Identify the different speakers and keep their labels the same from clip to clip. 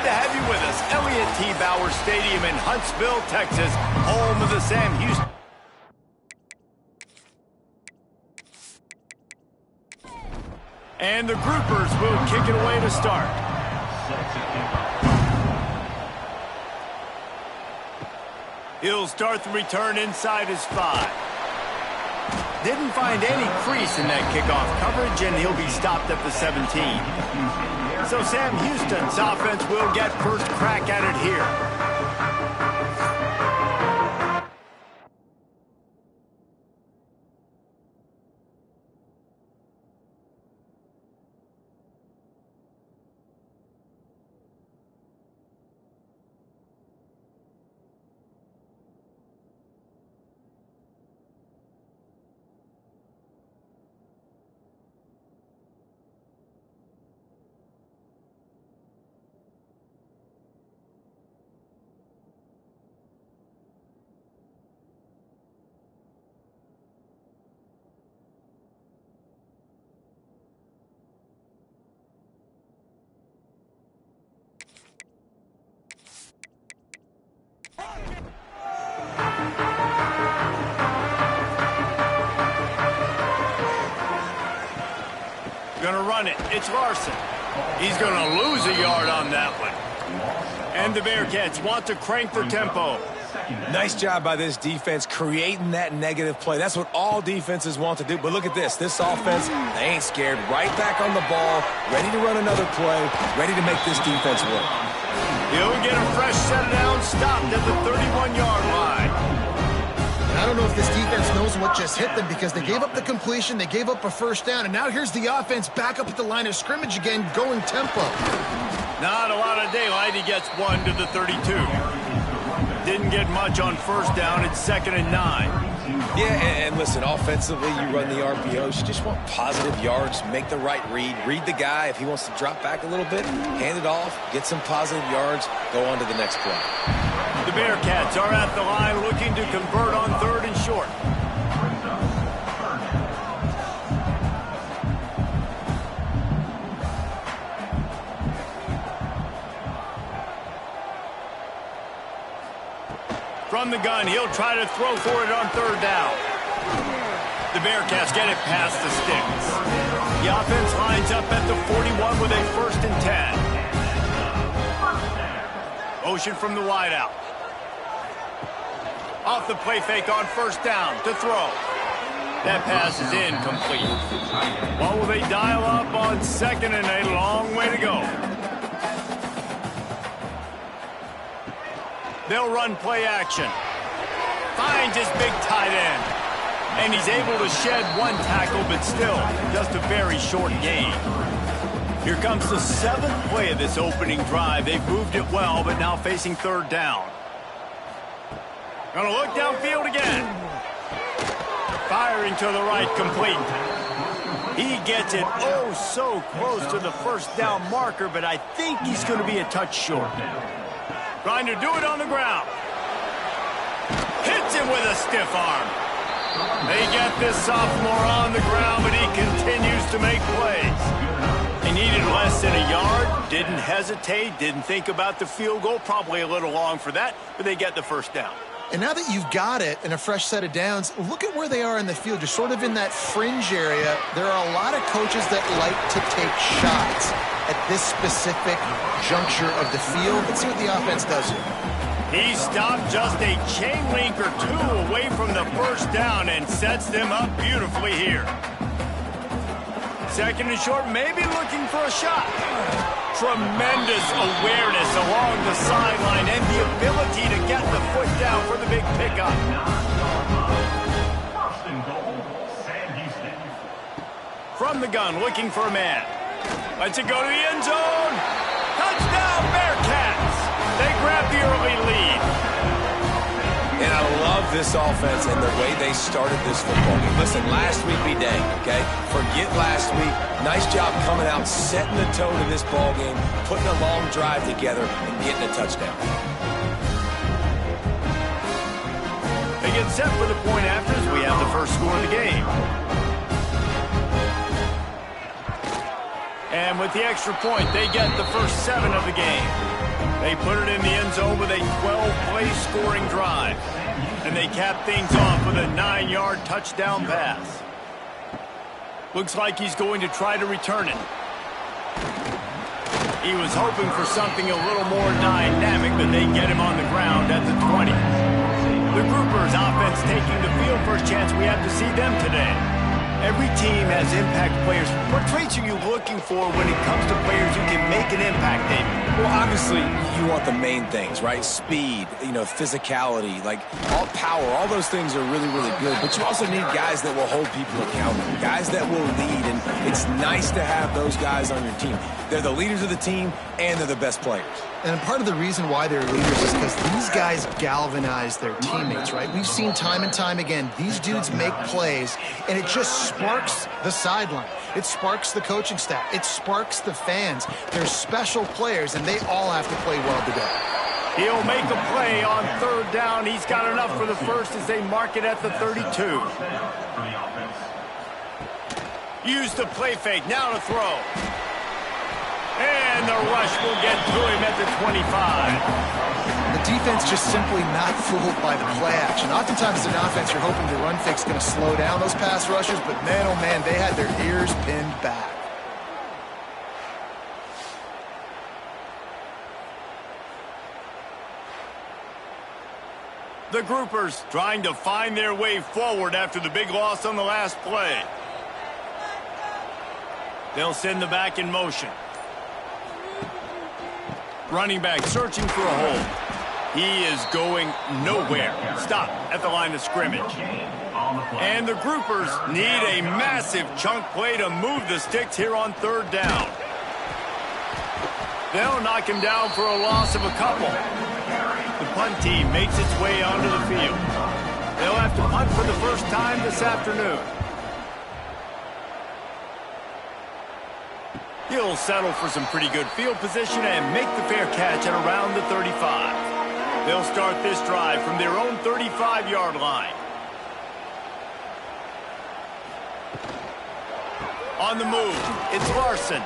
Speaker 1: to have you with us. Elliott T. Bauer Stadium in Huntsville, Texas, home of the Sam Houston. And the Groupers will kick it away to start. He'll start the return inside his 5. Didn't find any crease in that kickoff coverage, and he'll be stopped at the 17. So Sam Houston's offense will get first crack at it here. Gonna run it. It's Larson. He's gonna lose a yard on that one. And the Bearcats want to crank their tempo.
Speaker 2: Nice job by this defense creating that negative play. That's what all defenses want to do. But look at this. This offense, they ain't scared. Right back on the ball, ready to run another play, ready to make this defense work.
Speaker 1: He'll get a fresh set down, stopped at the 31-yard line.
Speaker 3: I don't know if this defense knows what just hit them because they gave up the completion, they gave up a first down, and now here's the offense back up at the line of scrimmage again, going tempo.
Speaker 1: Not a lot of daylight. He gets 1 to the 32. Didn't get much on first down. It's 2nd and 9.
Speaker 2: Yeah, and listen, offensively, you run the RPOs. You just want positive yards, make the right read the guy. If he wants to drop back a little bit, hand it off, get some positive yards, go on to the next play.
Speaker 1: The Bearcats are at the line looking to convert on 3rd and short. From the gun, he'll try to throw for it on 3rd down. The Bearcats get it past the sticks. The offense lines up at the 41 with a 1st and 10. Motion from the wideout. Off the play fake on 1st down to throw. That pass is incomplete. What will they dial up on 2nd and a long way to go? They'll run play action. Finds his big tight end. And he's able to shed 1 tackle, but still just a very short gain. Here comes the 7th play of this opening drive. They've moved it well, but now facing 3rd down. Gonna look downfield again. Firing to the right, complete. He gets it oh so close to the 1st down marker, but I think he's going to be a touch short. Trying to do it on the ground. Hits him with a stiff arm. They get this sophomore on the ground, but he continues to make plays. He needed less than a yard, didn't hesitate, didn't think about the field goal, probably a little long for that, but they get the 1st down.
Speaker 3: And now that you've got it and a fresh set of downs, look at where they are in the field. You're sort of in that fringe area. There are a lot of coaches that like to take shots at this specific juncture of the field. Let's see what the offense does here.
Speaker 1: He stopped just a chain link or 2 away from the 1st down and sets them up beautifully here. 2nd and short, maybe looking for a shot. Tremendous awareness along the sideline and the ability to get the foot down for the big pickup. From the gun, looking for a man. Lets it go to the end zone. Touchdown, Bearcats. They grab the early lead.
Speaker 2: And I love this offense and the way they started this football game. Listen, last week be dang, okay? Forget last week. Nice job coming out, setting the tone of this ball game, putting a long drive together, and getting a touchdown.
Speaker 1: They get set for the point after as we have the first score of the game. And with the extra point, they get the first 7 of the game. They put it in the end zone with a 12-play scoring drive. And they cap things off with a 9-yard touchdown pass. Looks like he's going to try to return it. He was hoping for something a little more dynamic, but they get him on the ground at the 20. The Groupers offense taking the field. First chance we have to see them today. Every team has impact players. What traits are you looking for when it comes to players who can make an impact, David?
Speaker 2: Well, obviously, you want the main things, right? Speed, physicality, like all power, all those things are really, really good. But you also need guys that will hold people accountable, guys that will lead, and it's nice to have those guys on your team. They're the leaders of the team, and they're the best players.
Speaker 3: And part of the reason why they're leaders is because these guys galvanize their teammates, right? We've seen time and time again, these dudes make plays, and it just sparks the sideline. It sparks the coaching staff. It sparks the fans. They're special players, and they all have to play well today.
Speaker 1: He'll make a play on third down. He's got enough for the first as they mark it at the 32. Use the play fake. Now to throw. And the rush will get to him at the 25.
Speaker 3: The defense just simply not fooled by the play action. Oftentimes as an offense, you're hoping the run fake's going to slow down those pass rushers, but man, oh man, they had their ears pinned back.
Speaker 1: The Groupers trying to find their way forward after the big loss on the last play. They'll send the back in motion. Running back searching for a hole. He is going nowhere. Stop at the line of scrimmage. And the Groupers need a massive chunk play to move the sticks here on third down. They'll knock him down for a loss of a couple. The punt team makes its way onto the field. They'll have to punt for the first time this afternoon. He'll settle for some pretty good field position and make the fair catch at around the 35. They'll start this drive from their own 35-yard line. On the move, it's Larson.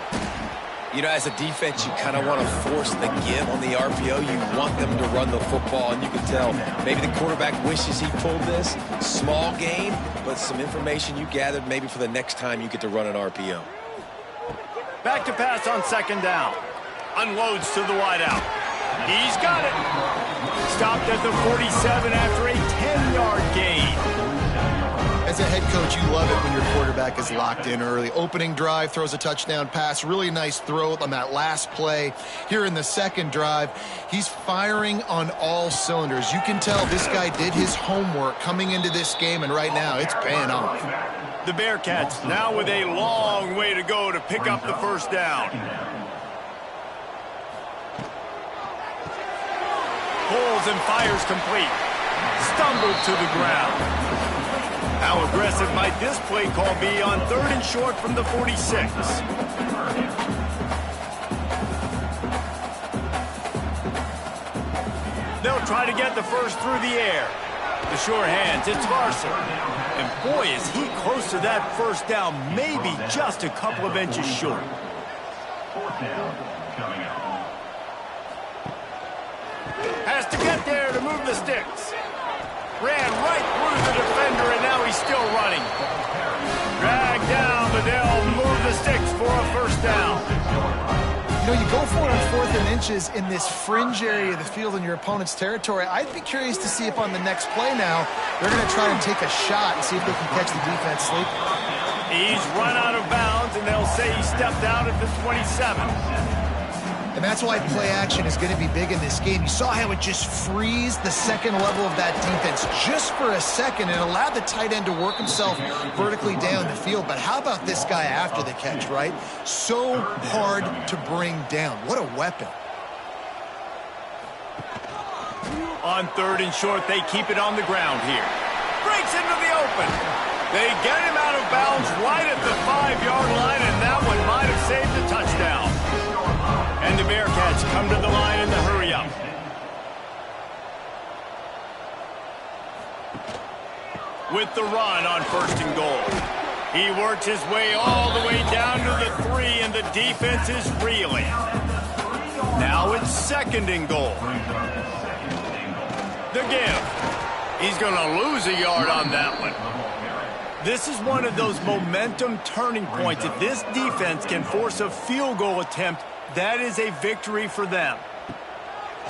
Speaker 2: As a defense, you kind of want to force the give on the RPO. You want them to run the football, and you can tell maybe the quarterback wishes he pulled this. Small game, but some information you gathered maybe for the next time you get to run an RPO.
Speaker 1: Back to pass on second down. Unloads to the wideout. He's got it. Stopped at the 47 after a 10-yard gain.
Speaker 3: As a head coach, you love it when your quarterback is locked in early. Opening drive, throws a touchdown pass. Really nice throw on that last play. Here in the second drive, he's firing on all cylinders. You can tell this guy did his homework coming into this game, and right now it's paying off.
Speaker 1: The Bearcats now with a long way to go to pick up the first down. Pulls and fires complete. Stumbled to the ground. How aggressive might this play call be on third and short from the 46? They'll try to get the first through the air. The sure hands, it's Larson. And boy, is he close to that first down, maybe just a couple of inches short.
Speaker 4: Fourth down coming up.
Speaker 1: Has to get there to move the sticks. Ran right through the defender, and now he's still running. Dragged down, but they'll move the sticks for a first down.
Speaker 3: You go for it on 4th and inches in this fringe area of the field in your opponent's territory. I'd be curious to see if on the next play now, they're going to try and take a shot and see if they can catch the defense sleeping.
Speaker 1: He's run out of bounds, and they'll say he stepped out at the 27.
Speaker 3: And that's why play action is going to be big in this game. You saw how it just frees the second level of that defense just for a second and allowed the tight end to work himself vertically down the field. But how about this guy after the catch, right? So hard to bring down. What a weapon.
Speaker 1: On third and short, they keep it on the ground here. Breaks into the open. They get him out of bounds right at the 5-yard line, and that one might have saved the touchdown. And the Bearcats come to the line in the hurry-up. With the run on first and goal. He works his way all the way down to the 3, and the defense is reeling. Now it's 2nd and goal. The give. He's going to lose a yard on that one. This is one of those momentum turning points. If this defense can force a field goal attempt, that is a victory for them.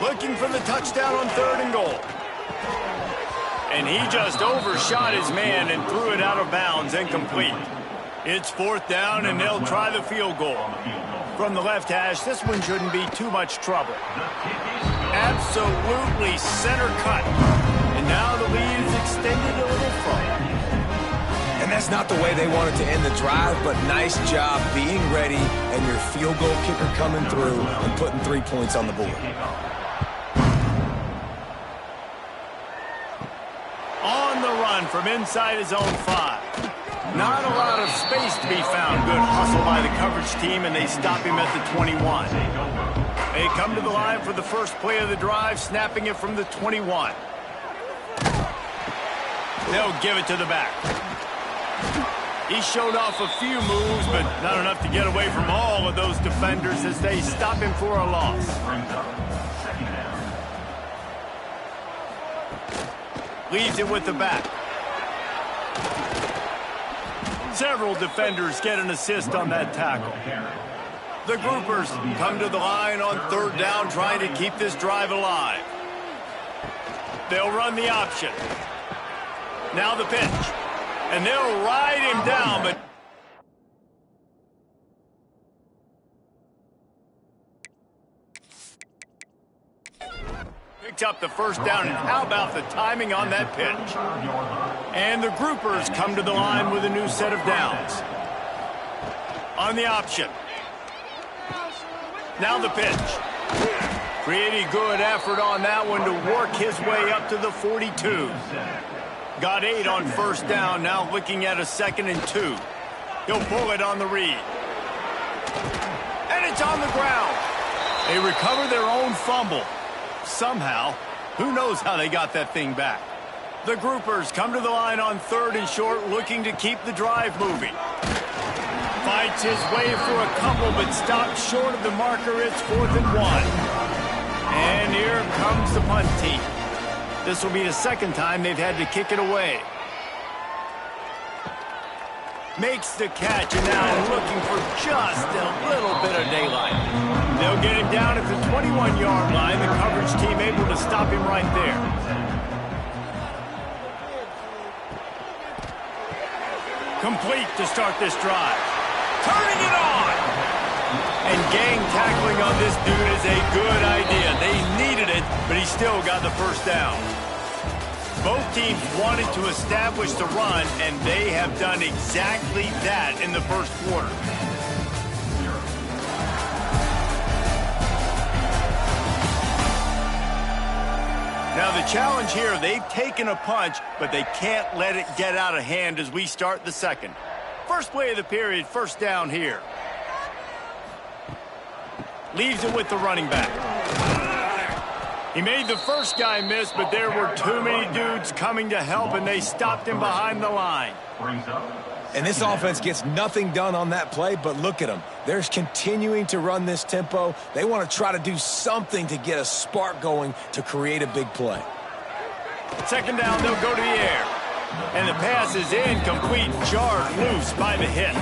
Speaker 1: Looking for the touchdown on 3rd and goal. And he just overshot his man and threw it out of bounds, incomplete. It's 4th down, and they'll try the field goal. From the left hash, this one shouldn't be too much trouble. Absolutely center cut. And now the lead is extended a little further.
Speaker 2: And that's not the way they wanted to end the drive, but nice job being ready and your field goal kicker coming through and putting 3 points on the board.
Speaker 1: On the run from inside his own 5. Not a lot of space to be found. Good hustle by the coverage team, and they stop him at the 21. They come to the line for the first play of the drive, snapping it from the 21. They'll give it to the back. He showed off a few moves, but not enough to get away from all of those defenders as they stop him for a loss. Leaves it with the back. Several defenders get an assist on that tackle. The groupers come to the line on 3rd down, trying to keep this drive alive. They'll run the option. Now the pitch. And they'll ride him down, but picked up the 1st down, and how about the timing on that pitch? And the groupers come to the line with a new set of downs. On the option. Now the pitch. Pretty good effort on that one to work his way up to the 42. Got 8 on 1st down, now looking at a 2nd and 2. He'll pull it on the read. And it's on the ground. They recover their own fumble. Somehow, who knows how they got that thing back. The groupers come to the line on 3rd and short, looking to keep the drive moving. Fights his way for a couple, but stops short of the marker. It's 4th and 1. And here comes the punt team. This will be the 2nd time they've had to kick it away. Makes the catch, and now looking for just a little bit of daylight. They'll get him down at the 21-yard line. The coverage team able to stop him right there. Complete to start this drive. Turning it on! And gang tackling on this dude is a good idea. They needed it, but he still got the 1st down. Both teams wanted to establish the run, and they have done exactly that in the 1st quarter. Now the challenge here, they've taken a punch, but they can't let it get out of hand as we start the 2nd. First play of the period, 1st down here. Leaves it with the running back. He made the first guy miss, but there were too many dudes coming to help, and they stopped him behind the line.
Speaker 2: And this offense gets nothing done on that play, but look at them. They're continuing to run this tempo. They want to try to do something to get a spark going to create a big play.
Speaker 1: 2nd down, they'll go to the air. And the pass is incomplete, jarred loose by the hit.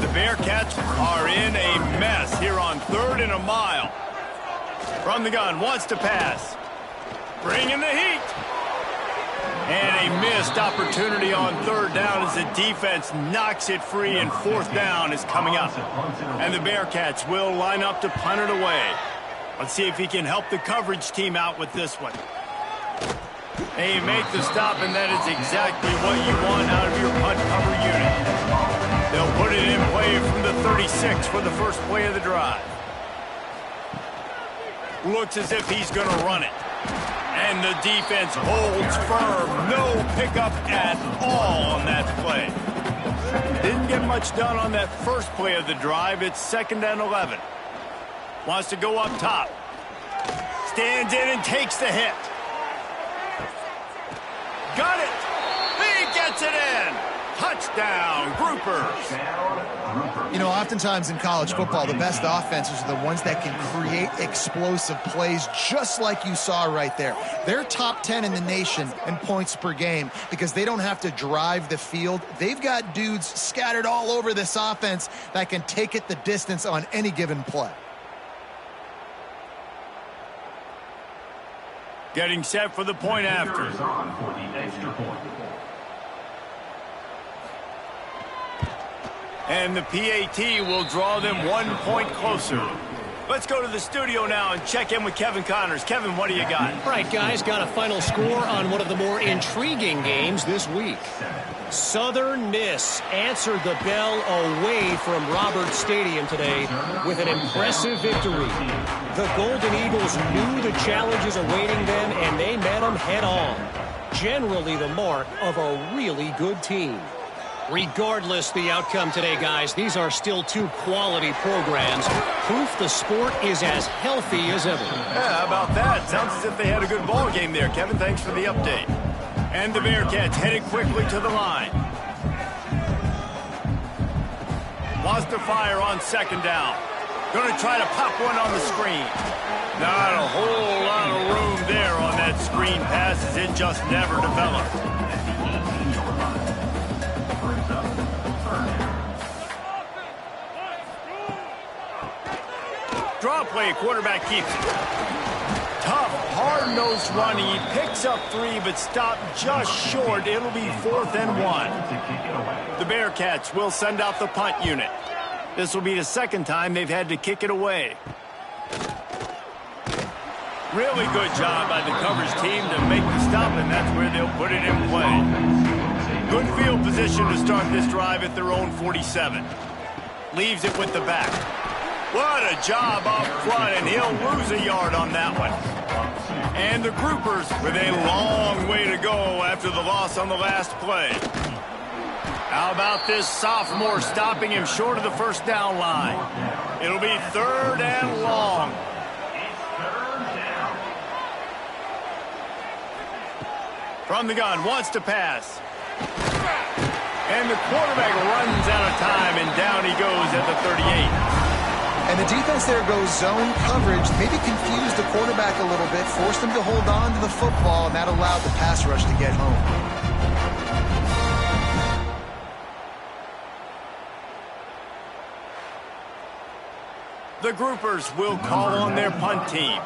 Speaker 1: The Bearcats are in a mess here on 3rd and a mile. From the gun, wants to pass. Bringing the heat. And a missed opportunity on 3rd down as the defense knocks it free, and 4th down is coming up. And the Bearcats will line up to punt it away. Let's see if he can help the coverage team out with this one. They make the stop, and that is exactly what you want out of your punt cover unit. They'll put it in play from the 36 for the first play of the drive. Looks as if he's going to run it. And the defense holds firm. No pickup at all on that play. Didn't get much done on that first play of the drive. It's 2nd and 11. Wants to go up top. Stands in and takes the hit. Got it. He gets it in. Touchdown. down, groupers.
Speaker 3: You know, oftentimes in college football, the best offenses are the ones that can create explosive plays, just like you saw right there. They're top 10 in the nation in points per game because they don't have to drive the field. They've got dudes scattered all over this offense that can take it the distance on any given play.
Speaker 1: Getting set for the point after. And the PAT will draw them 1 point closer. Let's go to the studio now and check in with Kevin Connors. Kevin, what do you got?
Speaker 5: All right, guys, got a final score on one of the more intriguing games this week. Southern Miss answered the bell away from Roberts Stadium today with an impressive victory. The Golden Eagles knew the challenges awaiting them, and they met them head-on. Generally the mark of a really good team. Regardless the outcome today, guys, these are still two quality programs. Proof the sport is as healthy as ever.
Speaker 1: Yeah, how about that? Sounds as if they had a good ball game there. Kevin, thanks for the update. And the Bearcats headed quickly to the line. Wants to fire on second down. Going to try to pop one on the screen. Not a whole lot of room there on that screen pass as it just never developed. Draw play, quarterback keeps it. Tough, hard-nosed running. He picks up 3, but stopped just short. It'll be 4th and 1. The Bearcats will send out the punt unit. This will be the second time they've had to kick it away. Really good job by the coverage team to make the stop, and that's where they'll put it in play. Good field position to start this drive at their own 47. Leaves it with the back. What a job up front, and he'll lose a yard on that one. And the groupers with a long way to go after the loss on the last play. How about this sophomore stopping him short of the first down line? It'll be 3rd and long. From the gun, wants to pass. And the quarterback runs out of time, and down he goes at the 38.
Speaker 3: And the defense there goes zone coverage, maybe confused the quarterback a little bit, forced him to hold on to the football, and that allowed the pass rush to get home.
Speaker 1: The groupers will call on their punt team.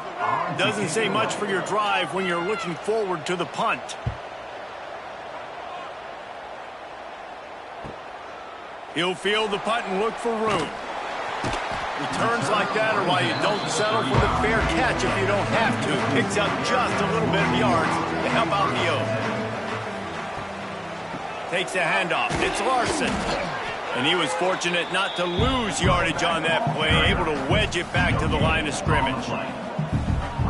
Speaker 1: Doesn't say much for your drive when you're looking forward to the punt. He'll field the punt and look for room. Returns like that are why you don't settle for the fair catch if you don't have to. Picks up just a little bit of yards to help out the O. Takes a handoff. It's Larson. And he was fortunate not to lose yardage on that play, able to wedge it back to the line of scrimmage.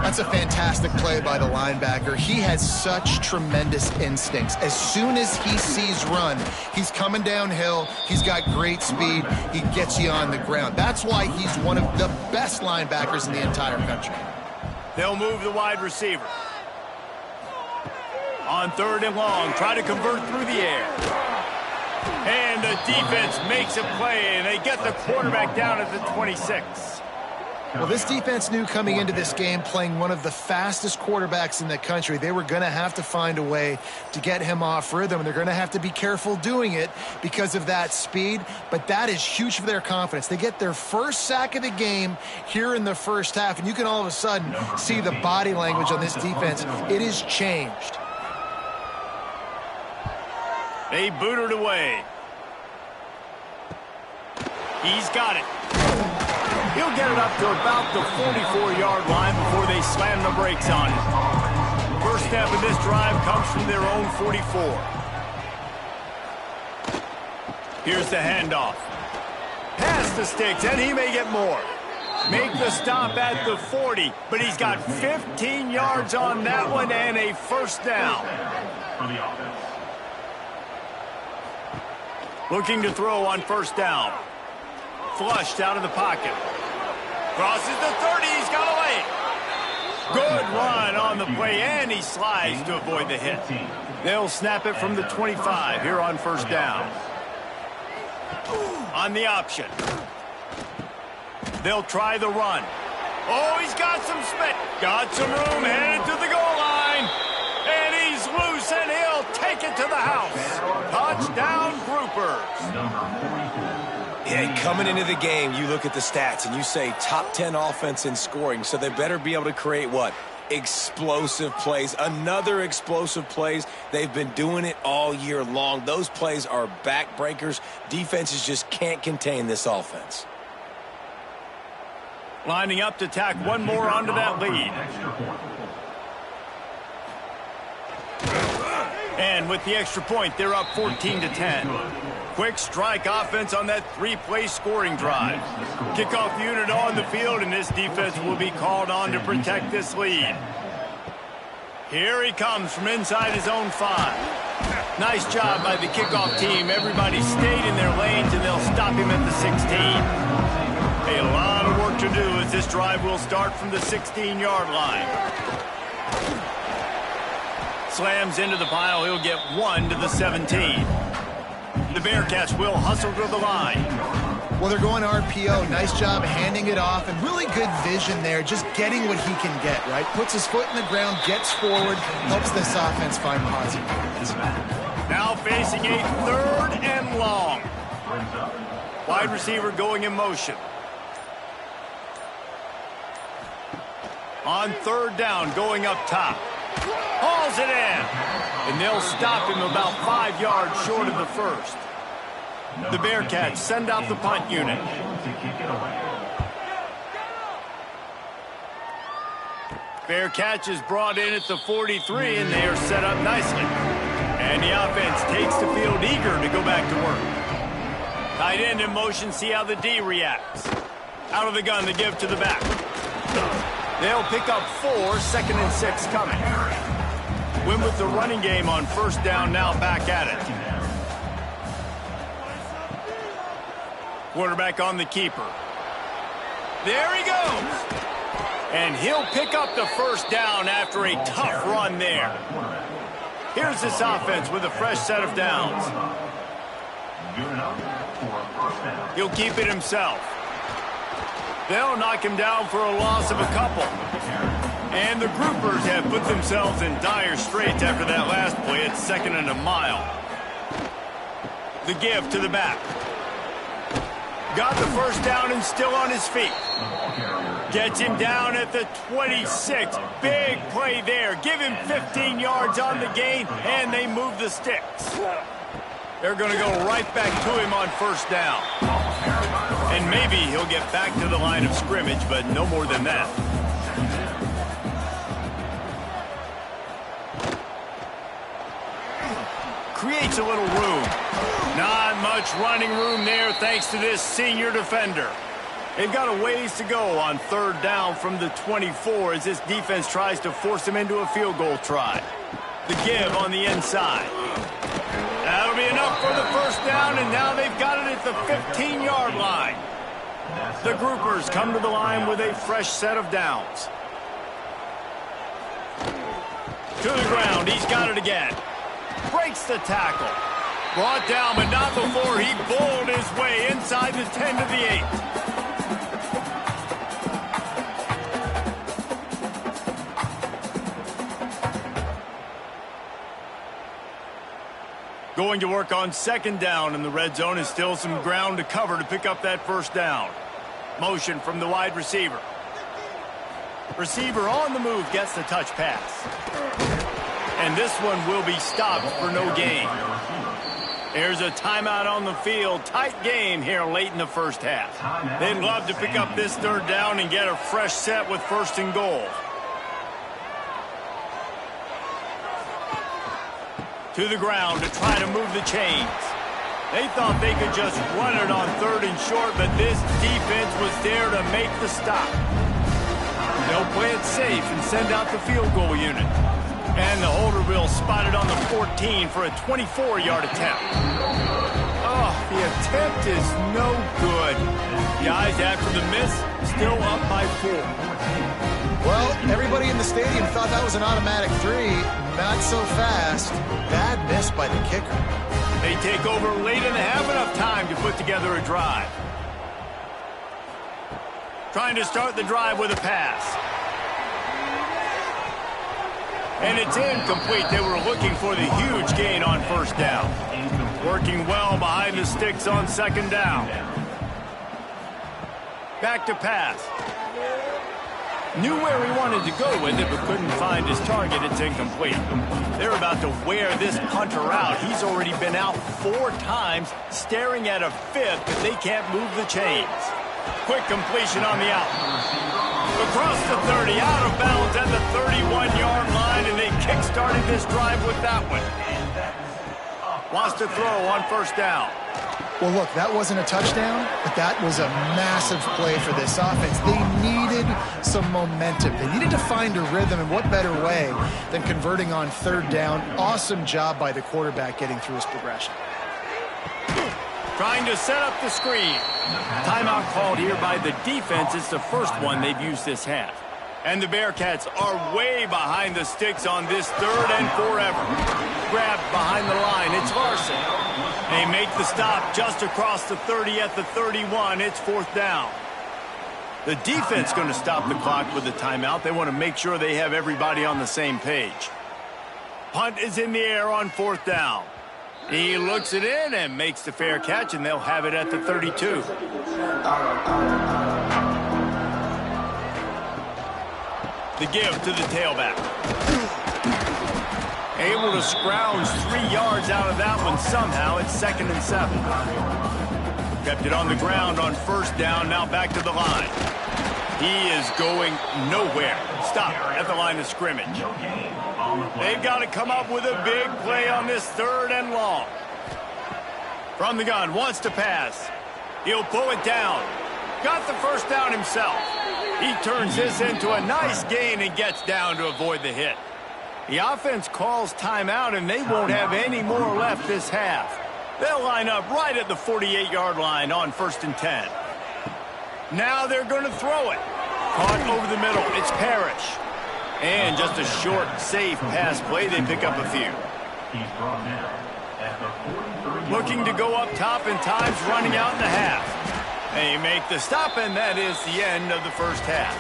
Speaker 3: That's a fantastic play by the linebacker. He has such tremendous instincts. As soon as he sees run, he's coming downhill. He's got great speed. He gets you on the ground. That's why he's one of the best linebackers in the entire country.
Speaker 1: They'll move the wide receiver. On 3rd and long, try to convert through the air. And the defense makes a play, and they get the quarterback down at the 26.
Speaker 3: Well, this defense knew coming into this game, playing one of the fastest quarterbacks in the country, they were going to have to find a way to get him off rhythm. They're going to have to be careful doing it because of that speed, but that is huge for their confidence. They get their first sack of the game here in the first half, and you can all of a sudden see the body language on this defense. It has changed.
Speaker 1: They boot it away. He's got it. He'll get it up to about the 44-yard line before they slam the brakes on it. First step of this drive comes from their own 44. Here's the handoff. Pass the sticks, and he may get more. Make the stop at the 40, but he's got 15 yards on that one and a first down. Looking to throw on first down. Flushed out of the pocket. Crosses the 30, he's got away. Good run on the play, and he slides to avoid the hit. They'll snap it from the 25 here on first down. On the option. They'll try the run. Oh, he's got some spit. Got some room, headed to the goal line. And he's loose, and he'll take it to the house. Touchdown, Groupers.
Speaker 2: Yeah, coming into the game, you look at the stats, and you say top 10 offense in scoring, so they better be able to create what? Explosive plays. Another explosive plays. They've been doing it all year long. Those plays are backbreakers. Defenses just can't contain this offense.
Speaker 1: Lining up to tack one more onto that lead. And with the extra point, they're up 14-10. Quick strike offense on that three-play scoring drive. Kickoff unit on the field, and this defense will be called on to protect this lead. Here he comes from inside his own 5. Nice job by the kickoff team. Everybody stayed in their lanes, and they'll stop him at the 16. A lot of work to do as this drive will start from the 16-yard line. Slams into the pile. He'll get 1 to the 17. The Bearcats will hustle to the line.
Speaker 3: Well, they're going RPO. Nice job handing it off, and really good vision there, just getting what he can get, right? Puts his foot in the ground, gets forward, helps this offense find positive.
Speaker 1: Now facing a 3rd and long. Wide receiver going in motion. On 3rd down, going up top. Hauls it in. And they'll stop him about 5 yards short of the first. The Bearcats send out the punt unit. Bearcats is brought in at the 43, and they are set up nicely. And the offense takes the field eager to go back to work. Tight end in motion, see how the D reacts. Out of the gun to give to the back. They'll pick up 4, 2nd and 6 coming. Win with the running game on 1st down, now back at it. Quarterback on the keeper. There he goes. And he'll pick up the 1st down after a tough run there. Here's this offense with a fresh set of downs. He'll keep it himself. They'll knock him down for a loss of a couple. And the Groupers have put themselves in dire straits after that last play at 2nd and a mile. The give to the back. Got the 1st down and still on his feet. Gets him down at the 26. Big play there. Give him 15 yards on the gain, and they move the sticks. They're going to go right back to him on 1st down. And maybe he'll get back to the line of scrimmage, but no more than that. Creates a little room. Not much running room there thanks to this senior defender. They've got a ways to go on 3rd down from the 24 as this defense tries to force him into a field goal try. The give on the inside. That'll be enough for the 1st down, and now they've got it at the 15-yard line. The Groupers come to the line with a fresh set of downs. To the ground, he's got it again. Breaks the tackle. Brought down, but not before he bowled his way inside the 10 to the 8. Going to work on 2nd down in the red zone is still some ground to cover to pick up that 1st down. Motion from the wide receiver. Receiver on the move gets the touch pass. And this one will be stopped for no gain. There's a timeout on the field. Tight game here late in the 1st half. They'd love to pick up this 3rd down and get a fresh set with 1st and goal. To the ground to try to move the chains. They thought they could just run it on 3rd and short, but this defense was there to make the stop. They'll play it safe and send out the field goal unit. And the holder will spot it on the 14 for a 24-yard attempt. Oh, the attempt is no good. Guys, after the miss, still up by 4.
Speaker 3: Well, everybody in the stadium thought that was an automatic 3. Not so fast. Bad miss by the kicker.
Speaker 1: They take over late and they have enough time to put together a drive. Trying to start the drive with a pass. And it's incomplete. They were looking for the huge gain on first down. Working well behind the sticks on second down. Back to pass. Knew where he wanted to go with it, but couldn't find his target. It's incomplete. They're about to wear this punter out. He's already been out 4 times, staring at a 5th, but they can't move the chains. Quick completion on the out. Across the 30, out of bounds at the 31-yard line, and they kick-started this drive with that one. Wants to throw on first down.
Speaker 3: Well, look, that wasn't a touchdown, but that was a massive play for this offense. They needed some momentum. They needed to find a rhythm, and what better way than converting on third down. Awesome job by the quarterback getting through his progression.
Speaker 1: Trying to set up the screen. Timeout called here by the defense. It's the first one they've used this half. And the Bearcats are way behind the sticks on this 3rd and forever. Grabbed behind the line. It's Larson. They make the stop just across the 30 at the 31. It's 4th down. The defense going to stop the clock with the timeout. They want to make sure they have everybody on the same page. Punt is in the air on 4th down. He looks it in and makes the fair catch, and they'll have it at the 32. The give to the tailback. Able to scrounge 3 yards out of that one somehow. It's 2nd and 7. Kept it on the ground on first down. Now back to the line. He is going nowhere. Stop at the line of scrimmage. They've got to come up with a big play on this 3rd and long. From the gun, wants to pass. He'll pull it down. Got the first down himself. He turns this into a nice gain and gets down to avoid the hit. The offense calls timeout, and they won't have any more left this half. They'll line up right at the 48-yard line on 1st and 10. Now they're going to throw it. Caught over the middle. It's Parrish. And just a short, safe pass play. They pick up a few. Looking to go up top, and time's running out in the half. They make the stop, and that is the end of the first half.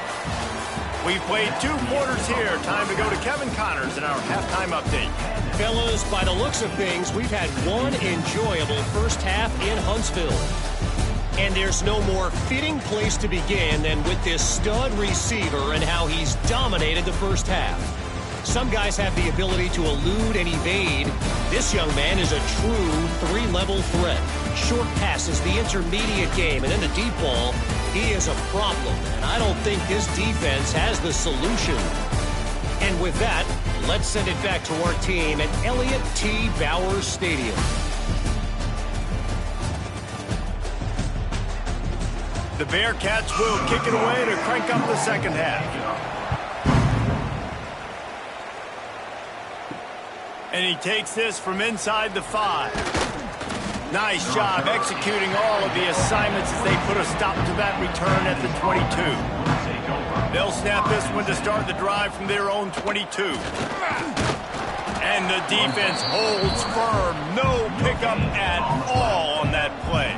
Speaker 1: We've played 2 quarters here. Time to go to Kevin Connors in our halftime update.
Speaker 5: Fellas, by the looks of things, we've had one enjoyable first half in Huntsville. And there's no more fitting place to begin than with this stud receiver and how he's dominated the first half. Some guys have the ability to elude and evade. This young man is a true 3-level threat. Short passes, the intermediate game, and then the deep ball. He is a problem, and I don't think this defense has the solution. And with that, let's send it back to our team at Elliott T. Bowers Stadium.
Speaker 1: The Bearcats will kick it away to crank up the second half. And he takes this from inside the 5. Nice job executing all of the assignments as they put a stop to that return at the 22. They'll snap this one to start the drive from their own 22. And the defense holds firm. No pickup at all on that play.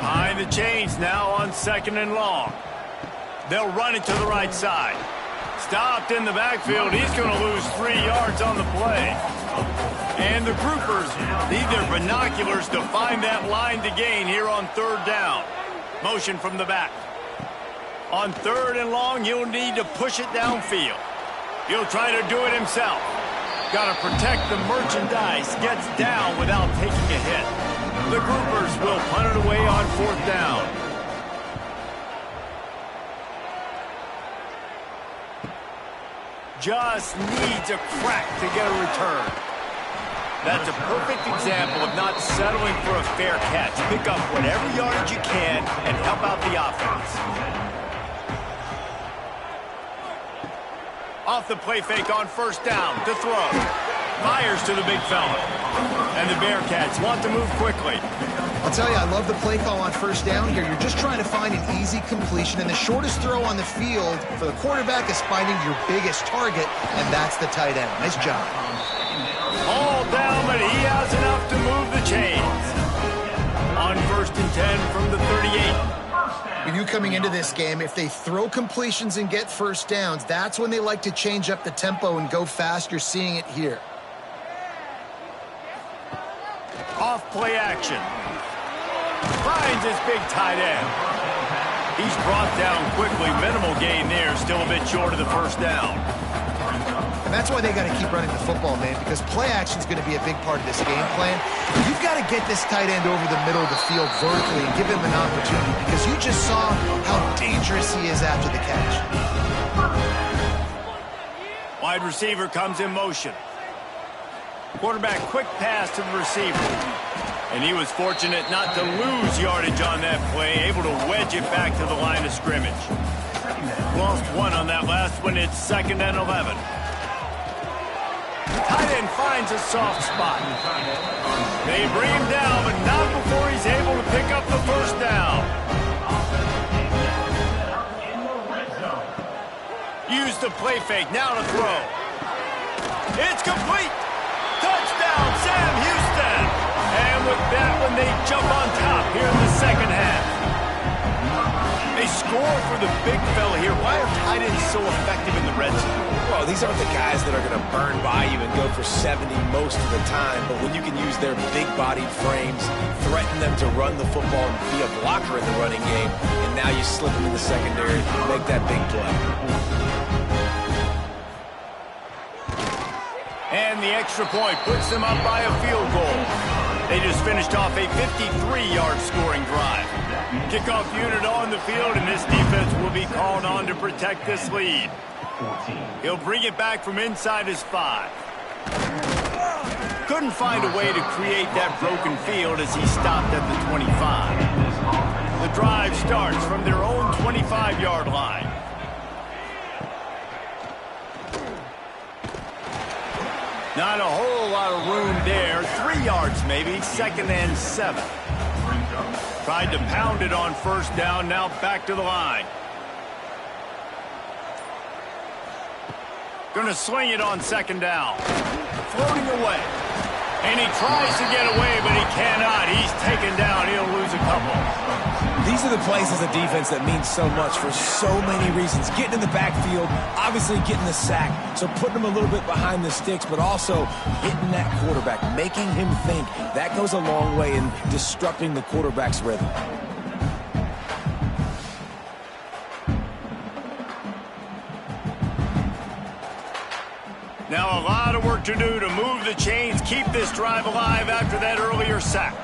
Speaker 1: Behind the chains now on 2nd and long. They'll run it to the right side. Stopped in the backfield. He's going to lose 3 yards on the play. And the groupers need their binoculars to find that line to gain here on 3rd down. Motion from the back. On 3rd and long, he'll need to push it downfield. He'll try to do it himself. Got to protect the merchandise. Gets down without taking a hit. The groupers will punt it away on 4th down. Just needs a crack to get a return. That's a perfect example of not settling for a fair catch. Pick up whatever yardage you can and help out the offense. Off the play fake on 1st down to throw. Fires to the big fella. And the Bearcats want to move quickly.
Speaker 3: I'll tell you, I love the play call on 1st down here. You're just trying to find an easy completion, and the shortest throw on the field for the quarterback is finding your biggest target, and that's the tight end. Nice job.
Speaker 1: All down, but he has enough to move the chains. On 1st and 10 from the 38.
Speaker 3: We knew coming into this game, if they throw completions and get first downs, that's when they like to change up the tempo and go fast. You're seeing it here.
Speaker 1: Off play action. Finds his big tight end. He's brought down quickly. Minimal gain there. Still a bit short of the first down.
Speaker 3: And that's why they got to keep running the football, man, because play action is going to be a big part of this game plan. You've got to get this tight end over the middle of the field vertically and give him an opportunity, because you just saw how dangerous he is after the catch.
Speaker 1: Wide receiver comes in motion. Quarterback quick pass to the receiver. And he was fortunate not to lose yardage on that play, able to wedge it back to the line of scrimmage. Lost one on that last one. It's 2nd and 11. Tight end finds a soft spot. They bring him down, but not before he's able to pick up the first down. Use the play fake, now to throw. It's complete. Touchdown, Sam Houston. And with that one, they jump on top here in the second half. They score for the big fella here. Why are tight ends so effective in the red zone?
Speaker 2: Well, these aren't the guys that are going to burn by you and go for 70 most of the time, but when you can use their big-bodied frames, threaten them to run the football and be a blocker in the running game, and now you slip them in the secondary, make that big play.
Speaker 1: And the extra point puts them up by a field goal. They just finished off a 53-yard scoring drive. Kickoff unit on the field, and this defense will be called on to protect this lead. He'll bring it back from inside his 5. Couldn't find a way to create that broken field as he stopped at the 25. The drive starts from their own 25-yard line. Not a whole lot of room there. 3 yards maybe. 2nd and 7. Tried to pound it on first down. Now back to the line. Going to sling it on 2nd down. Floating away. And he tries to get away, but he cannot. He's taken down. He'll lose a couple.
Speaker 2: These are the plays as a defense that mean so much for so many reasons. Getting in the backfield, obviously getting the sack, so putting him a little bit behind the sticks, but also hitting that quarterback, making him think. That goes a long way in disrupting the quarterback's rhythm.
Speaker 1: Now a lot of work to do to move the chains, keep this drive alive after that earlier sack.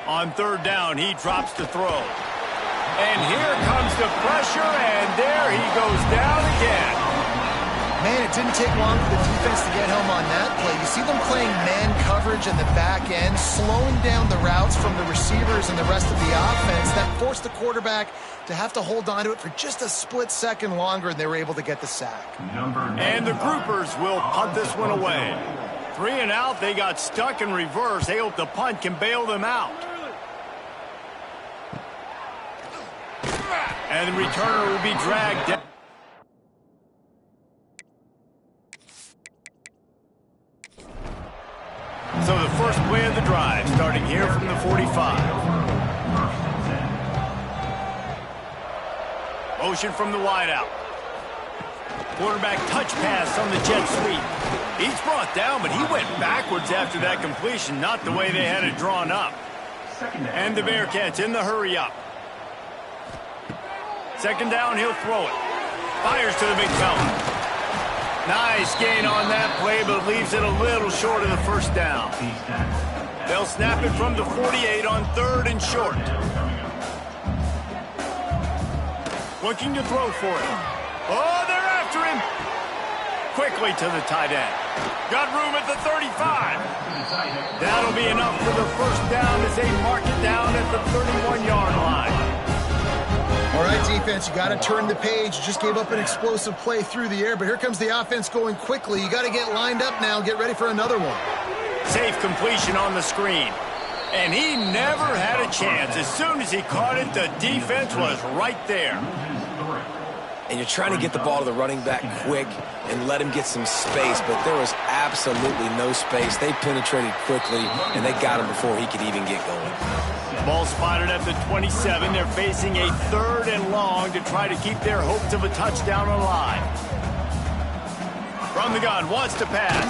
Speaker 1: On 3rd down, he drops to throw. And here comes the pressure, and there he goes down again.
Speaker 3: Man, it didn't take long for the defense to get home on that play. You see them playing man coverage in the back end, slowing down the routes from the receivers and the rest of the offense. That forced the quarterback to have to hold on to it for just a split second longer, and they were able to get the sack.
Speaker 1: And the groupers will punt this one away. 3 and out, they got stuck in reverse. They hope the punt can bail them out. And the returner will be dragged down. So the first play of the drive, starting here from the 45. Motion from the wideout. Quarterback touch pass on the jet sweep. He's brought down, but he went backwards after that completion, not the way they had it drawn up. And the Bearcats in the hurry up. 2nd down, he'll throw it. Fires to the big fella. Nice gain on that play, but leaves it a little short of the first down. They'll snap it from the 48 on 3rd and short. Looking to throw for it. Oh, they're after him. Quickly to the tight end. Got room at the 35. That'll be enough for the first down as they mark it down at the 31-yard line.
Speaker 3: All right, defense, you got to turn the page. You just gave up an explosive play through the air, but here comes the offense going quickly. You got to get lined up now, get ready for another one.
Speaker 1: Safe completion on the screen. And he never had a chance. As soon as he caught it, the defense was right there.
Speaker 2: and you're trying to get the ball to the running back quick and let him get some space, but there was absolutely no space. They penetrated quickly, and they got him before he could even get going.
Speaker 1: Ball spotted at the 27. They're facing a 3rd and long to try to keep their hopes of a touchdown alive. From the gun, wants to pass.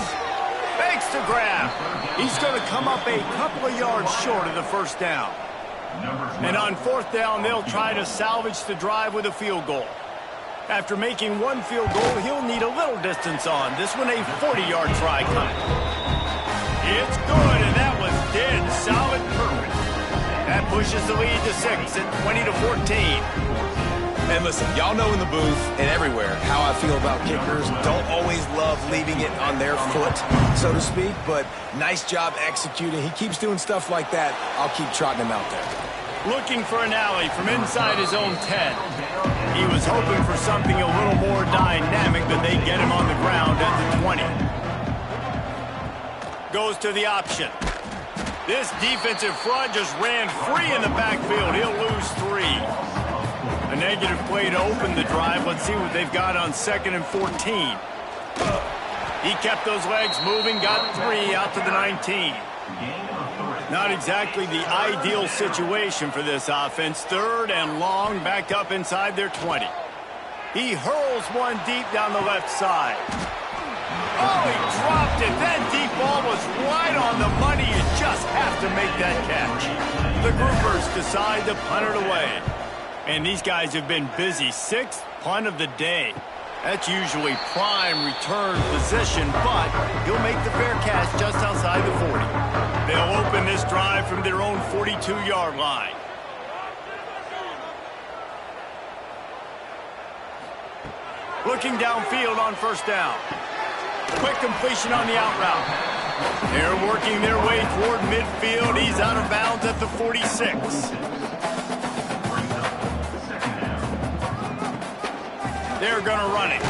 Speaker 1: Fakes to grab. He's going to come up a couple of yards short of the first down. And on 4th down, they'll try to salvage the drive with a field goal. After making one field goal, he'll need a little distance on. This one a 40-yard try coming. It's good, and that was dead solid perfect. That pushes the lead to 6 at 20-14.
Speaker 2: And listen, y'all know in the booth and everywhere how I feel about kickers. Don't always love leaving it on their foot, so to speak, but nice job executing. He keeps doing stuff like that. I'll keep trotting him out there.
Speaker 1: Looking for an alley from inside his own 10. He was hoping for something a little more dynamic, but they get him on the ground at the 20. Goes to the option. This defensive front just ran free in the backfield. He'll lose 3. A negative play to open the drive. Let's see what they've got on 2nd and 14. He kept those legs moving, got 3 out to the 19. Not exactly the ideal situation for this offense. 3rd and long, back up inside their 20. He hurls one deep down the left side. Oh, he dropped it. That deep ball was right on the money. You just have to make that catch. The groupers decide to punt it away. And these guys have been busy. 6th punt of the day. That's usually prime return position, but he'll make the fair catch just outside the 40. They'll open this drive from their own 42-yard line. Looking downfield on 1st down. Quick completion on the out route. They're working their way toward midfield. He's out of bounds at the 46. They're going to run it.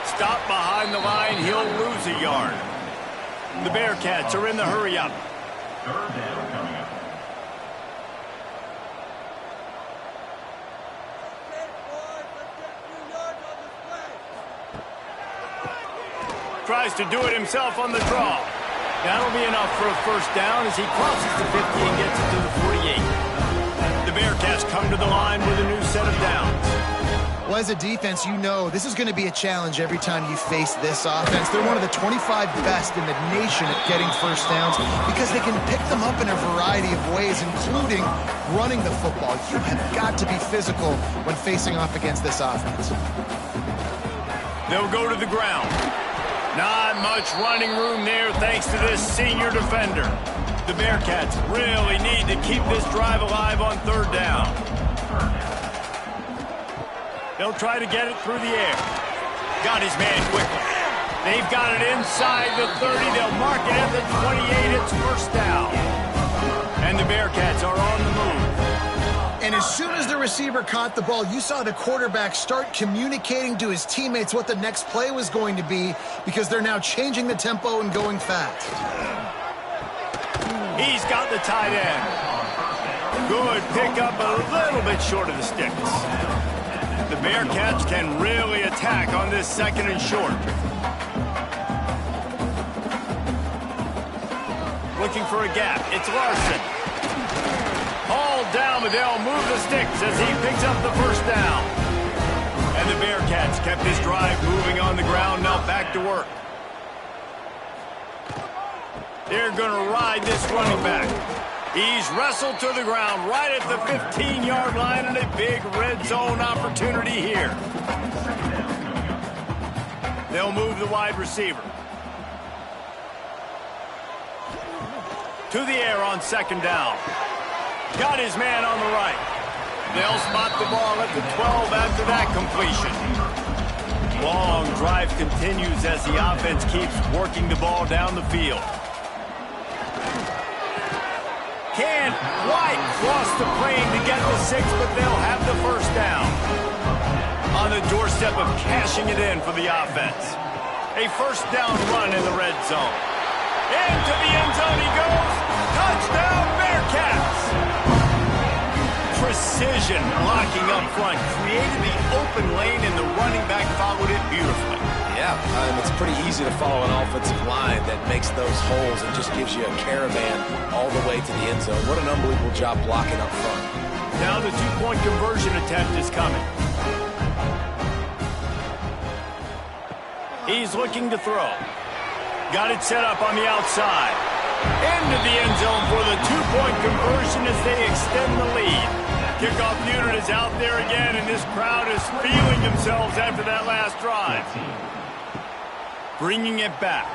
Speaker 1: Stop behind the line. He'll lose a yard. The Bearcats are in the hurry-up.
Speaker 4: 3rd down coming up.
Speaker 1: Tries to do it himself on the draw. That'll be enough for a 1st down as he crosses the 50 and gets it to the 48. The Bearcats come to the line with a new set of downs.
Speaker 3: Well, as a defense, you know this is going to be a challenge every time you face this offense. They're one of the 25 best in the nation at getting 1st downs because they can pick them up in a variety of ways, including running the football. You have got to be physical when facing off against this offense.
Speaker 1: They'll go to the ground. Not much running room there thanks to this senior defender. The Bearcats really need to keep this drive alive on 3rd down. They'll try to get it through the air. Got his man quickly. They've got it inside the 30. They'll mark it at the 28. It's 1st down. And the Bearcats are on the move.
Speaker 3: And as soon as the receiver caught the ball, you saw the quarterback start communicating to his teammates what the next play was going to be because they're now changing the tempo and going fast.
Speaker 1: He's got the tight end. Good pickup, a little bit short of the sticks. The Bearcats can really attack on this 2nd and short. Looking for a gap. It's Larson. Hauled down, but they'll move the sticks as he picks up the 1st down. And the Bearcats kept this drive moving on the ground. Now back to work. They're going to ride this running back. He's wrestled to the ground right at the 15-yard line and a big red zone opportunity here. They'll move the wide receiver. To the air on 2nd down. Got his man on the right. They'll spot the ball at the 12 after that completion. Long drive continues as the offense keeps working the ball down the field. Can't quite cross the plane to get the 6, but they'll have the 1st down. On the doorstep of cashing it in for the offense. A 1st down run in the red zone. Into the end zone he goes. Touchdown, Bearcats! precision, blocking up front, created the open lane, and the running back followed it beautifully.
Speaker 2: Yeah, it's pretty easy to follow an offensive line that makes those holes and just gives you a caravan all the way to the end zone. What an unbelievable job blocking up front.
Speaker 1: Now the two-point conversion attempt is coming. He's looking to throw. Got it set up on the outside. Into the end zone for the two-point conversion as they extend the lead. Kickoff unit is out there again, and this crowd is feeling themselves after that last drive. Bringing it back.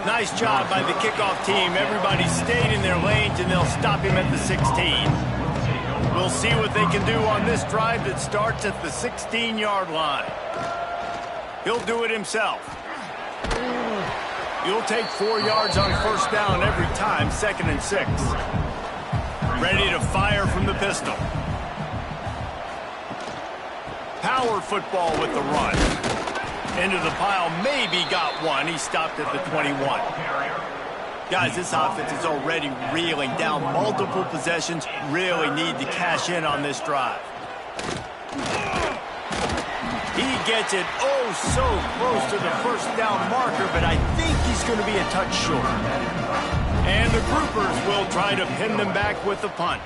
Speaker 1: Nice job by the kickoff team. Everybody stayed in their lanes, and they'll stop him at the 16. We'll see what they can do on this drive that starts at the 16-yard line. He'll do it himself. You'll take 4 yards on first down every time, 2nd and 6. Ready to fire from the pistol. Power football with the run. Into the pile, maybe got one. He stopped at the 21. Guys, this offense is already reeling down multiple possessions. Really need to cash in on this drive. He gets it so close to the first down marker, but I think he's going to be a touch short. And the groupers will try to pin them back with the punt.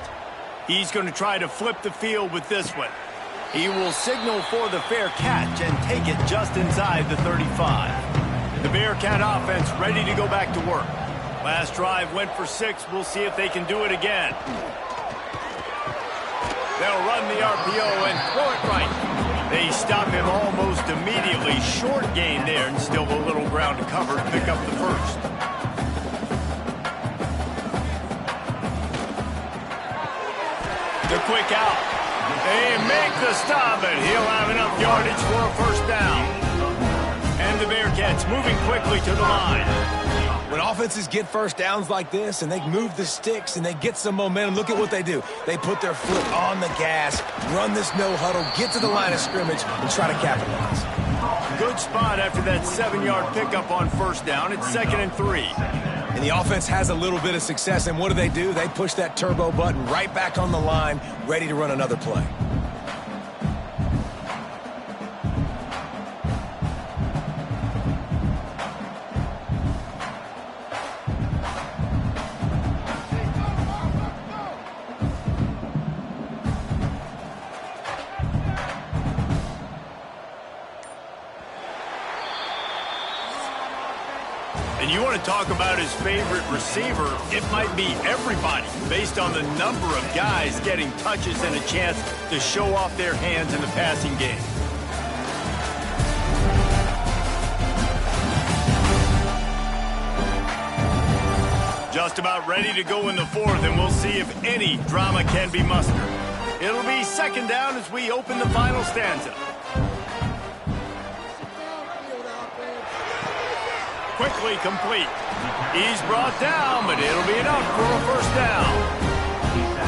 Speaker 1: He's going to try to flip the field with this one. He will signal for the fair catch and take it just inside the 35. The Bearcat offense ready to go back to work. Last drive went for 6. We'll see if they can do it again. They'll run the RPO and throw it right. They stop him almost immediately. Short gain there and still a little ground to cover to pick up the first. The quick out. They make the stop, and he'll have enough yardage for a first down. And the Bearcats moving quickly to the line.
Speaker 2: When offenses get first downs like this and they move the sticks and they get some momentum, look at what they do. They put their foot on the gas, run this no huddle, get to the line of scrimmage, and try to capitalize.
Speaker 1: Good spot after that 7-yard pickup on first down. It's 2nd and 3.
Speaker 2: And the offense has a little bit of success, and what do? They push that turbo button right back on the line, ready to run another play.
Speaker 1: And you want to talk about his favorite receiver, it might be everybody, based on the number of guys getting touches and a chance to show off their hands in the passing game. Just about ready to go in the 4th, and we'll see if any drama can be mustered. It'll be 2nd down as we open the final stanza. Quickly complete. He's brought down, but it'll be enough for a first down.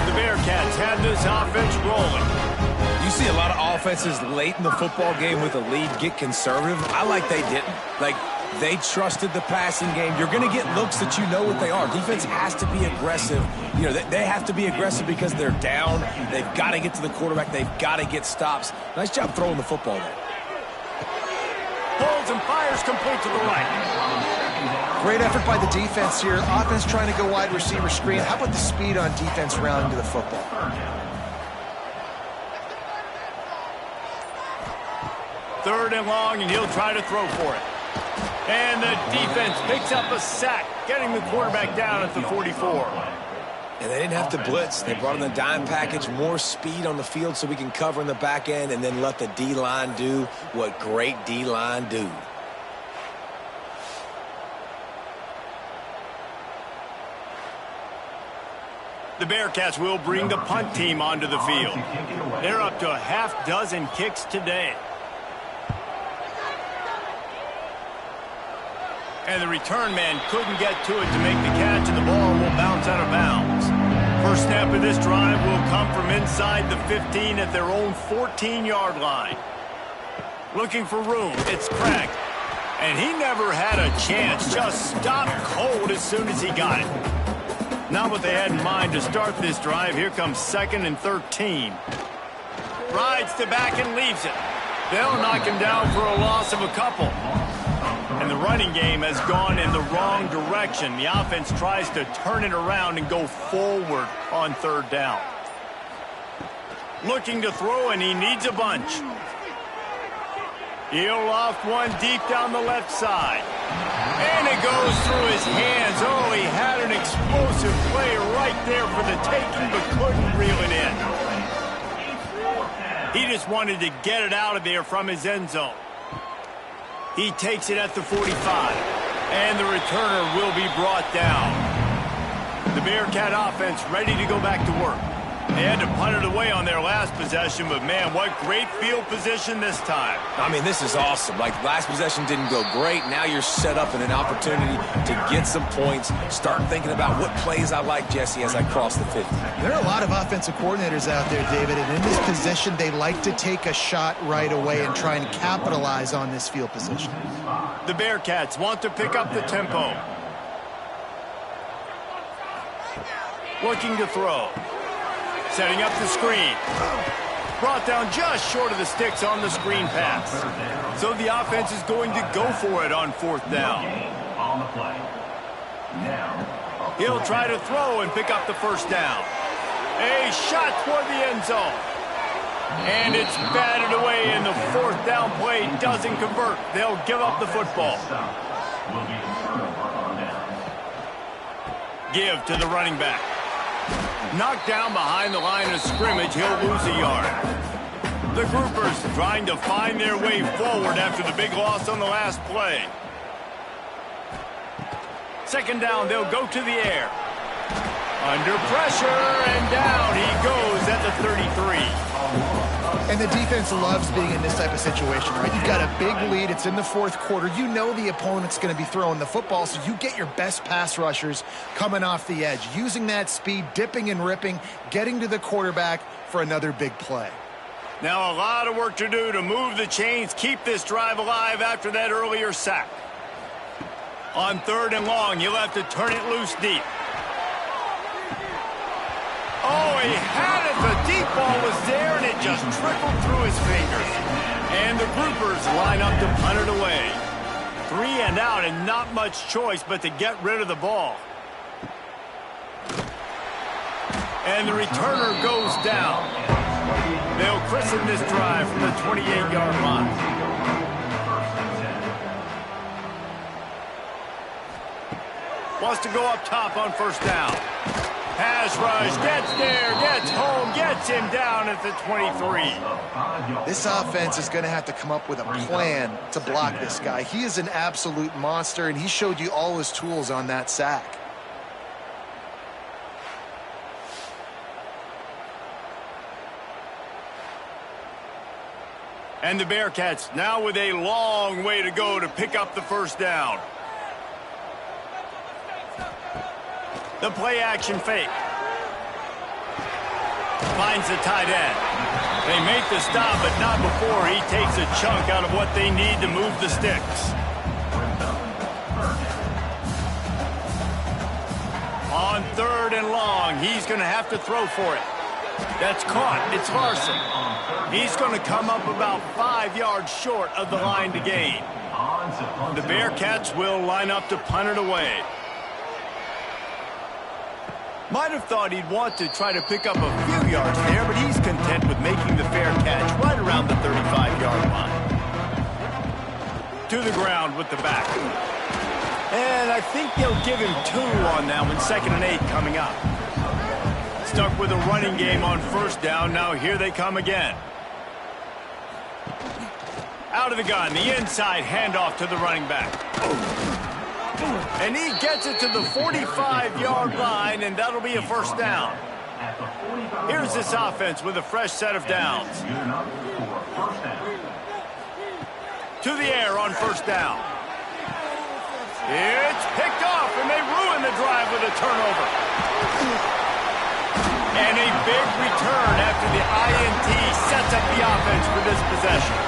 Speaker 1: The Bearcats had this offense rolling.
Speaker 2: You see a lot of offenses late in the football game with a lead get conservative. I like they didn't. Like, they trusted the passing game. You're going to get looks that you know what they are. Defense has to be aggressive. You know, they have to be aggressive because they're down. They've got to get to the quarterback. They've got to get stops. Nice job throwing the football there.
Speaker 1: Pulls and fires complete to the right.
Speaker 3: Great effort by the defense here. Offense trying to go wide receiver screen. How about the speed on defense rounding to the football?
Speaker 1: Third and long, and he'll try to throw for it. And the defense picks up a sack, getting the quarterback down at the 44.
Speaker 2: And they didn't have to blitz. They brought in the dime package, more speed on the field so we can cover in the back end and then let the D-line do what great D-line do.
Speaker 1: The Bearcats will bring the punt team onto the field. They're up to a half dozen kicks today. And the return man couldn't get to it to make the catch, and the ball will bounce out of bounds. First snap of this drive will come from inside the 15 at their own 14-yard line. Looking for room. It's Craig. And he never had a chance. Just stopped cold as soon as he got it. Not what they had in mind to start this drive. Here comes 2nd and 13. Rides to back and leaves it. They'll knock him down for a loss of a couple. And the running game has gone in the wrong direction. The offense tries to turn it around and go forward on 3rd down. Looking to throw, and he needs a bunch. He'll loft one deep down the left side. And it goes through his hands. Oh, he had an explosive play right there for the taking, but couldn't reel it in. He just wanted to get it out of there from his end zone. He takes it at the 45, and the returner will be brought down. The Bearcat offense ready to go back to work. They had to punt it away on their last possession, but, man, what great field position this time.
Speaker 2: I mean, this is awesome. Like, last possession didn't go great. Now you're set up in an opportunity to get some points. Start thinking about what plays I like, Jesse, as I cross the 50.
Speaker 3: There are a lot of offensive coordinators out there, David, and in this position, they like to take a shot right away and try and capitalize on this field position.
Speaker 1: The Bearcats want to pick up the tempo. Looking to throw. Setting up the screen. Brought down just short of the sticks on the screen pass. So the offense is going to go for it on 4th down. He'll try to throw and pick up the 1st down. A shot toward the end zone. And it's batted away, and the 4th down play doesn't convert. They'll give up the football. Give to the running back. Knocked down behind the line of scrimmage, he'll lose a yard. The Groupers trying to find their way forward after the big loss on the last play. 2nd down, they'll go to the air. Under pressure, and down he goes at the 33.
Speaker 3: And the defense loves being in this type of situation, right? You've got a big lead. It's in the 4th quarter. You know the opponent's going to be throwing the football, so you get your best pass rushers coming off the edge, using that speed, dipping and ripping, getting to the quarterback for another big play.
Speaker 1: Now a lot of work to do to move the chains, keep this drive alive after that earlier sack. On 3rd and long, you'll have to turn it loose deep. Oh, he had it. The deep ball was there, and it just trickled through his fingers. And the Groupers line up to punt it away. 3 and out, and not much choice but to get rid of the ball. And the returner goes down. They'll christen this drive from the 28-yard line. Wants to go up top on 1st down. Pass rush, gets there, gets home, gets him down at the 23.
Speaker 3: This offense is going to have to come up with a plan to block this guy. He is an absolute monster, and he showed you all his tools on that sack.
Speaker 1: And the Bearcats now with a long way to go to pick up the 1st down. The play-action fake. Finds the tight end. They make the stop, but not before he takes a chunk out of what they need to move the sticks. On 3rd and long, he's going to have to throw for it. That's caught. It's Larson. He's going to come up about 5 yards short of the line to gain. The Bearcats will line up to punt it away. Might have thought he'd want to try to pick up a few yards there, but he's content with making the fair catch right around the 35-yard line. To the ground with the back. And I think they'll give him 2 on that one. 2nd and 8 coming up. Stuck with a running game on 1st down. Now here they come again. Out of the gun, the inside handoff to the running back. And he gets it to the 45-yard line, and that'll be a 1st down. Here's this offense with a fresh set of downs. To the air on 1st down. It's picked off, and they ruin the drive with a turnover. And a big return after the INT sets up the offense for this possession.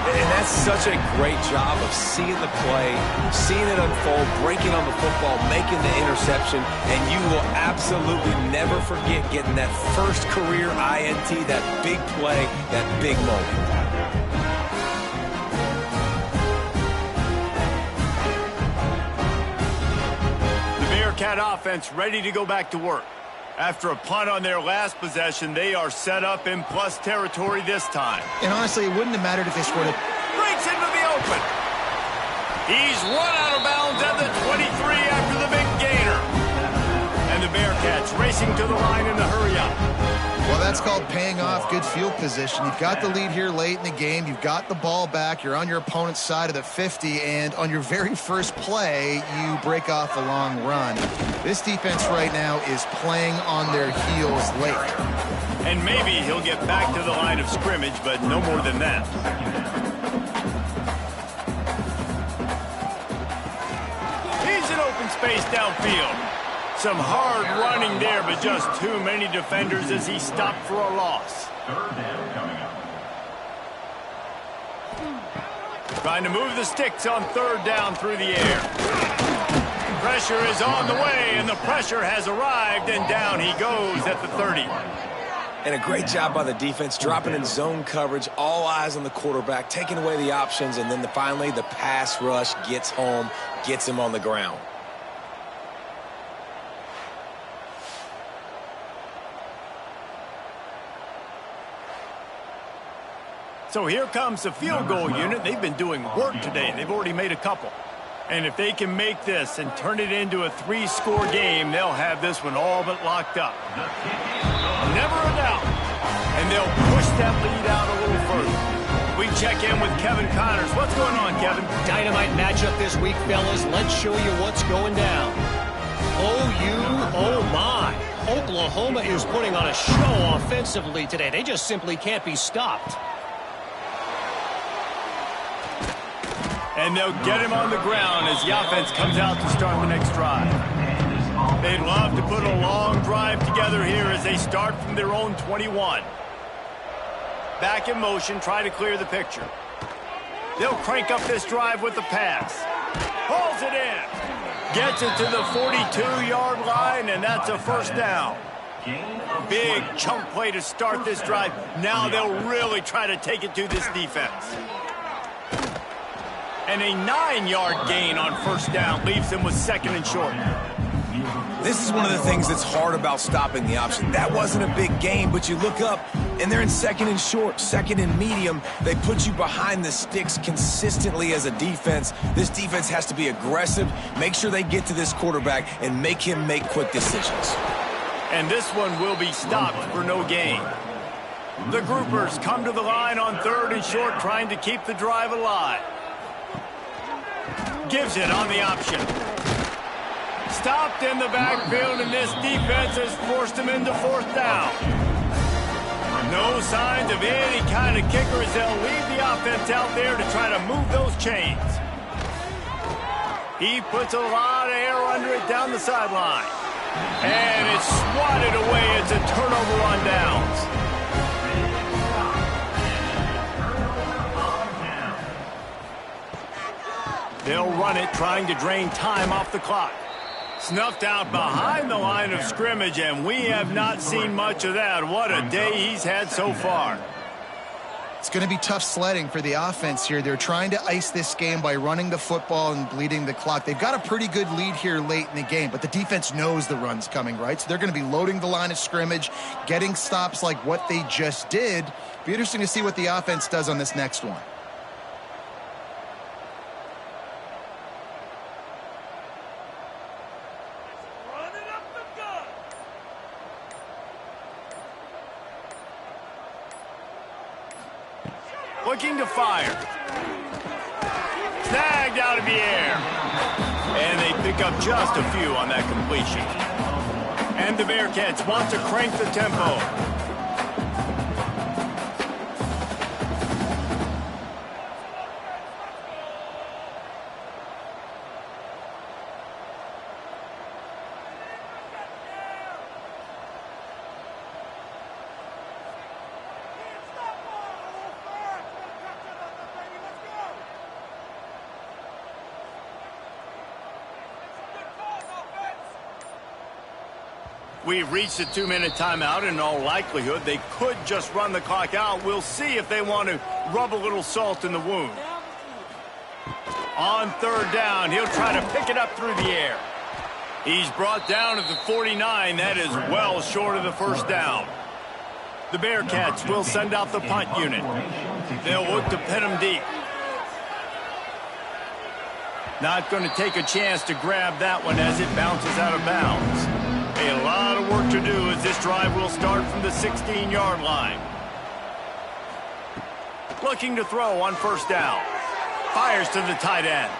Speaker 2: And that's such a great job of seeing the play, seeing it unfold, breaking on the football, making the interception, and you will absolutely never forget getting that first career INT, that big play, that big moment.
Speaker 1: The Bearcat offense ready to go back to work. After a punt on their last possession, they are set up in plus territory this time.
Speaker 3: And honestly, it wouldn't have mattered if they scored it.
Speaker 1: Breaks into the open. He's run out of bounds at the 23 after the big gainer. And the Bearcats racing to the line in the hurry-up.
Speaker 3: Well, that's called paying off good field position. You've got the lead here late in the game. You've got the ball back. You're on your opponent's side of the 50, and on your very first play, you break off a long run. This defense right now is playing on their heels late.
Speaker 1: And maybe he'll get back to the line of scrimmage, but no more than that. He's in open space downfield. Some hard running there, but just too many defenders as he stopped for a loss.
Speaker 4: Third down coming up.
Speaker 1: Trying to move the sticks on third down through the air. Pressure is on the way, and the pressure has arrived, and down he goes at the 30.
Speaker 2: And a great job by the defense, dropping in zone coverage, all eyes on the quarterback, taking away the options, and then finally the pass rush gets home, gets him on the ground.
Speaker 1: So here comes the field goal unit. They've been doing work today. They've already made a couple. And if they can make this and turn it into a 3-score game, they'll have this one all but locked up. Never a doubt. And they'll push that lead out a little further. We check in with Kevin Connors. What's going on, Kevin?
Speaker 5: Dynamite matchup this week, fellas. Let's show you what's going down. Oh my. Oklahoma is putting on a show offensively today. They just simply can't be stopped.
Speaker 1: And they'll get him on the ground as the offense comes out to start the next drive. They'd love to put a long drive together here as they start from their own 21. Back in motion, try to clear the picture. They'll crank up this drive with the pass. Hauls it in. Gets it to the 42-yard line, and that's a first down. Big chunk play to start this drive. Now they'll really try to take it to this defense. And a 9-yard gain on first down leaves them with second and short.
Speaker 2: This is one of the things that's hard about stopping the option. That wasn't a big gain, but you look up, and they're in second and short, second and medium. They put you behind the sticks consistently as a defense. This defense has to be aggressive, make sure they get to this quarterback, and make him make quick decisions.
Speaker 1: And this one will be stopped for no gain. The groupers come to the line on third and short, trying to keep the drive alive. Gives it on the option. Stopped in the backfield, and this defense has forced him into fourth down. No signs of any kind of kicker as they'll leave the offense out there to try to move those chains. He puts a lot of air under it down the sideline. And it's swatted away. It's a turnover on downs. They'll run it, trying to drain time off the clock. Snuffed out behind the line of scrimmage, and we have not seen much of that. What a day he's had so far.
Speaker 3: It's going to be tough sledding for the offense here. They're trying to ice this game by running the football and bleeding the clock. They've got a pretty good lead here late in the game, but the defense knows the run's coming, right? So they're going to be loading the line of scrimmage, getting stops like what they just did. Be interesting to see what the offense does on this next one.
Speaker 1: Looking to fire. Snagged out of the air. And they pick up just a few on that completion. And the Bearcats want to crank the tempo. We've reached a 2-minute timeout, and in all likelihood, they could just run the clock out. We'll see if they want to rub a little salt in the wound. On third down, he'll try to pick it up through the air. He's brought down at the 49. That is well short of the first down. The Bearcats will send out the punt unit. They'll look to pin him deep. Not going to take a chance to grab that one as it bounces out of bounds. A lot of work to do as this drive will start from the 16-yard line. Looking to throw on first down. Fires to the tight end.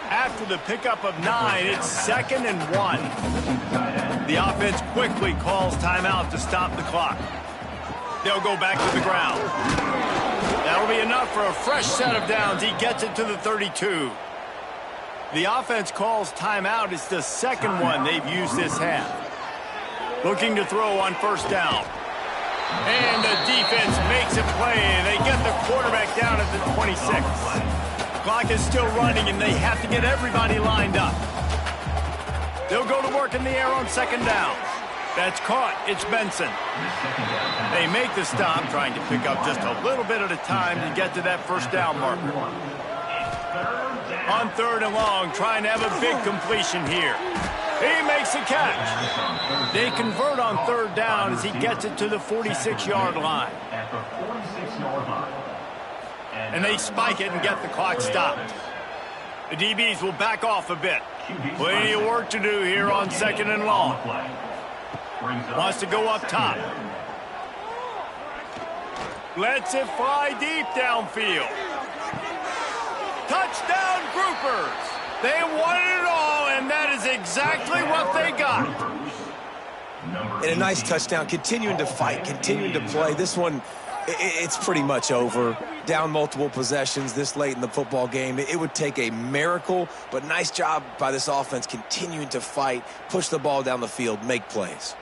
Speaker 1: After the pickup of 9, it's 2nd and 1. The offense quickly calls timeout to stop the clock. They'll go back to the ground. That'll be enough for a fresh set of downs. He gets it to the 32. The offense calls timeout. It's the second one they've used this half. Looking to throw on first down. And the defense makes a play. They get the quarterback down at the 26. Clock is still running, and they have to get everybody lined up. They'll go to work in the air on second down. That's caught. It's Benson. They make the stop, trying to pick up just a little bit at a time to get to that first down marker. On third and long, trying to have a big completion here. He makes a catch. They convert on third down as he gets it to the 46-yard line. And they spike it and get the clock stopped. The DBs will back off a bit. Plenty of work to do here on second and long. Wants to go up top. Lets it fly deep downfield. Touchdown Groupers. They wanted it all, and that is exactly what they got.
Speaker 2: And a nice touchdown, continuing to fight, continuing to play. This one, it's pretty much over. Down multiple possessions this late in the football game. It would take a miracle, but nice job by this offense continuing to fight, push the ball down the field, make plays.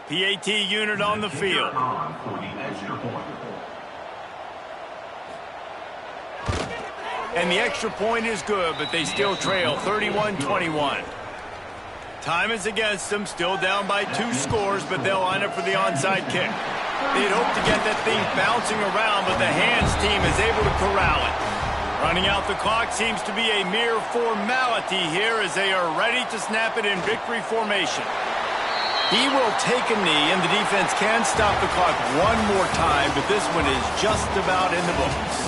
Speaker 1: PAT unit on the field. And the extra point is good, but they still trail 31-21. Time is against them, still down by 2 scores, but they'll line up for the onside kick. They'd hope to get that thing bouncing around, but the hands team is able to corral it. Running out the clock seems to be a mere formality here as they are ready to snap it in victory formation. He will take a knee, and the defense can stop the clock one more time, but this one is just about in the books.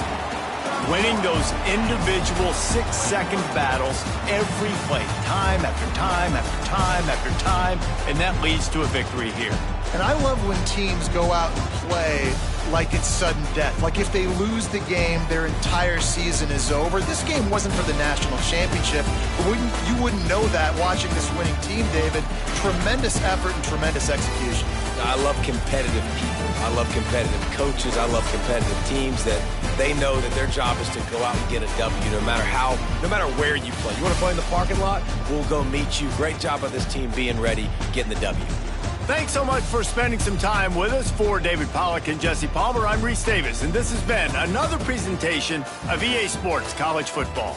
Speaker 1: Winning those individual 6-second battles every play, time after time after time after time, and that leads to a victory here.
Speaker 3: And I love when teams go out and play like it's sudden death. Like if they lose the game, their entire season is over. This game wasn't for the national championship, but you wouldn't know that watching this winning team, David. Tremendous effort and tremendous execution.
Speaker 2: I love competitive people. I love competitive coaches. I love competitive teams that they know that their job is to go out and get a W no matter where you play. You want to play in the parking lot? We'll go meet you. Great job by this team being ready, getting the W.
Speaker 1: Thanks so much for spending some time with us. For David Pollack and Jesse Palmer, I'm Reese Davis, and this has been another presentation of EA Sports College Football.